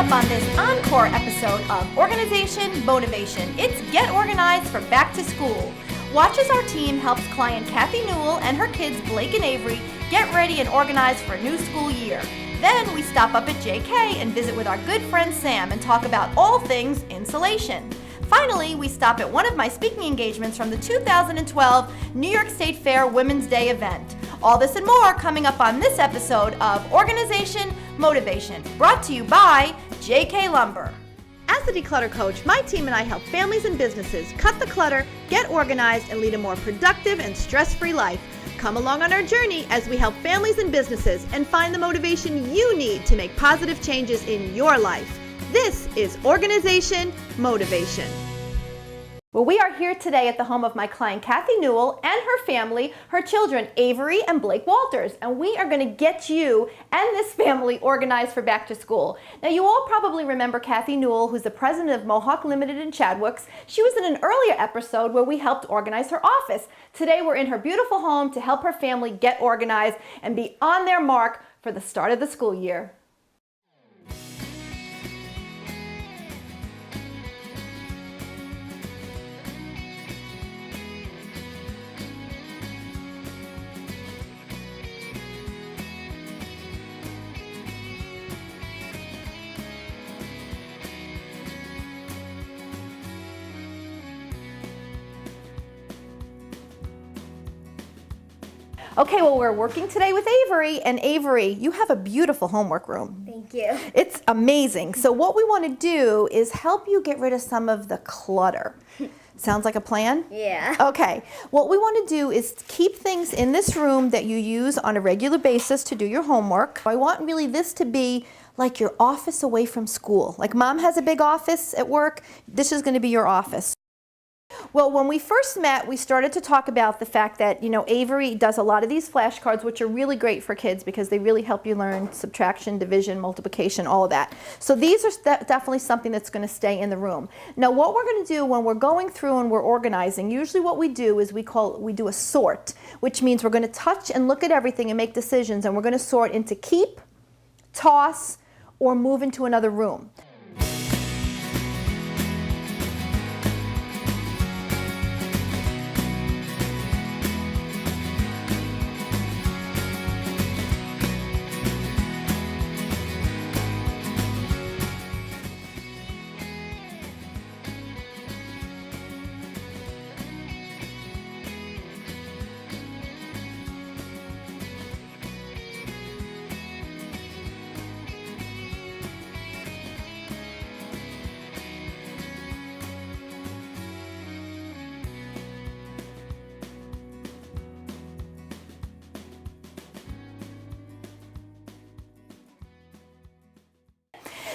up on this encore episode of Organization Motivation. It's Get Organized for Back to School. Watch as our team helps client Cathy Newell and her kids Blake and Avery get ready and organized for a new school year. Then we stop up at JK and visit with our good friend Sam and talk about all things insulation. Finally, we stop at one of my speaking engagements from the 2012 New York State Fair Women's Day event. All this and more coming up on this episode of Organization Motivation, brought to you by JK Lumber. As the Declutter Coach, my team and I help families and businesses cut the clutter, get organized, and lead a more productive and stress-free life. Come along on our journey as we help families and businesses and find the motivation you need to make positive changes in your life. This is Organization Motivation. Well, we are here today at the home of my client Cathy Newell and her family, her children Avery and Blake Walters, and we are going to get you and this family organized for back to school. Now, you all probably remember Cathy Newell, who's the president of Mohawk Limited in Chadwicks. She was in an earlier episode where we helped organize her office. Today, we're in her beautiful home to help her family get organized and be on their mark for the start of the school year. Okay, well, we're working today with Avery, and Avery, you have a beautiful homework room. Thank you. It's amazing. So what we want to do is help you get rid of some of the clutter. Sounds like a plan? Yeah. Okay, what we want to do is keep things in this room that you use on a regular basis to do your homework. I want really this to be like your office away from school. Like mom has a big office at work, this is going to be your office. Well, when we first met, we started to talk about the fact that, Avery does a lot of these flashcards, which are really great for kids because they really help you learn subtraction, division, multiplication, all of that. So these are definitely something that's going to stay in the room. Now, what we're going to do when we're going through and we're organizing, usually what we do is we do a sort, which means we're going to touch and look at everything and make decisions, and we're going to sort into keep, toss, or move into another room.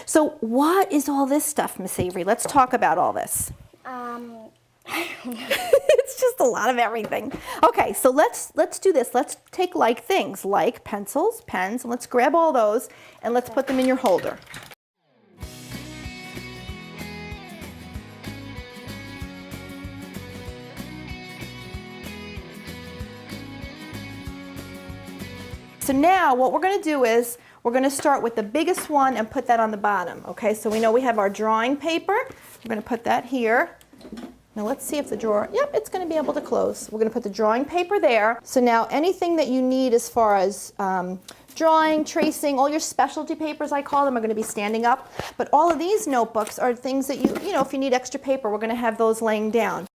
So what is all this stuff, Miss Avery? Let's talk about all this. I don't know. It's just a lot of everything. Okay, so let's do this. Let's take like things like pencils, pens, and let's grab all those and let's put them in your holder. So now what we're going to do is we're going to start with the biggest one and put that on the bottom. Okay, so we know we have our drawing paper. We're going to put that here. Now let's see if the drawer, yep, it's going to be able to close. We're going to put the drawing paper there. So now anything that you need as far as drawing, tracing, all your specialty papers, I call them, are going to be standing up. But all of these notebooks are things that if you need extra paper, we're going to have those laying down.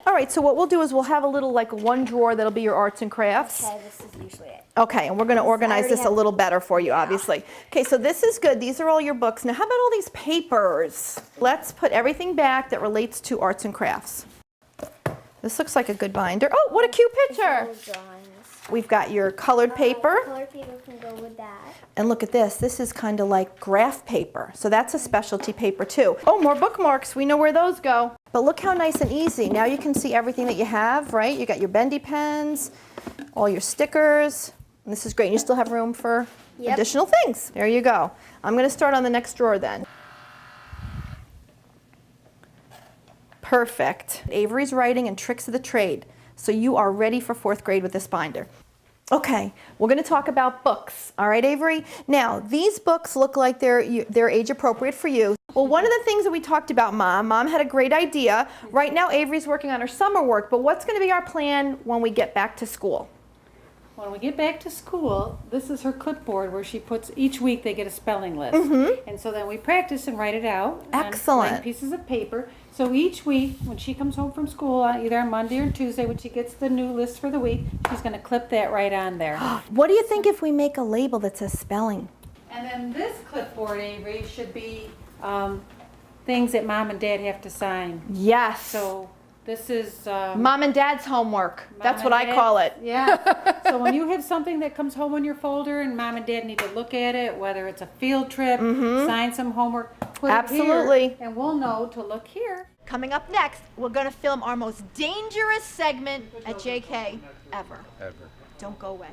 All right, so what we'll do is we'll have a little one drawer that'll be your arts and crafts. Okay, this is usually it. Okay, and we're going to organize this a little better for you, obviously. Okay, so this is good. These are all your books. Now, how about all these papers? Let's put everything back that relates to arts and crafts. This looks like a good binder. Oh, what a cute picture. We've got your colored paper. Colored paper can go with that. And look at this. This is kind of like graph paper. So that's a specialty paper too. Oh, more bookmarks. We know where those go. But look how nice and easy. Now you can see everything that you have, right? You got your bendy pens, all your stickers. And this is great. You still have room for additional things. There you go. I'm going to start on the next drawer then. Perfect. Avery's Writing and Tricks of the Trade. So you are ready for 4th grade with this binder. Okay, we're going to talk about books. All right, Avery? Now, these books look like they're age appropriate for you. Well, one of the things that we talked about, Mom had a great idea. Right now, Avery's working on her summer work, but what's going to be our plan when we get back to school? When we get back to school, this is her clipboard where she puts, each week they get a spelling list. And so then we practice and write it out. Excellent. On blank pieces of paper. So each week, when she comes home from school, either on Monday or Tuesday, when she gets the new list for the week, she's going to clip that right on there. What do you think if we make a label that says spelling? And then this clipboard, Avery, should be things that Mom and Dad have to sign. Yes. So this is... Mom and Dad's homework. That's what Mom I and call Dad- it. Yeah. So when you have something that comes home in your folder and Mom and Dad need to look at it, whether it's a field trip, sign some homework, put Absolutely. it here, and we'll know to look here. Coming up next, we're going to film our most dangerous segment at JK ever. Ever. Don't go away.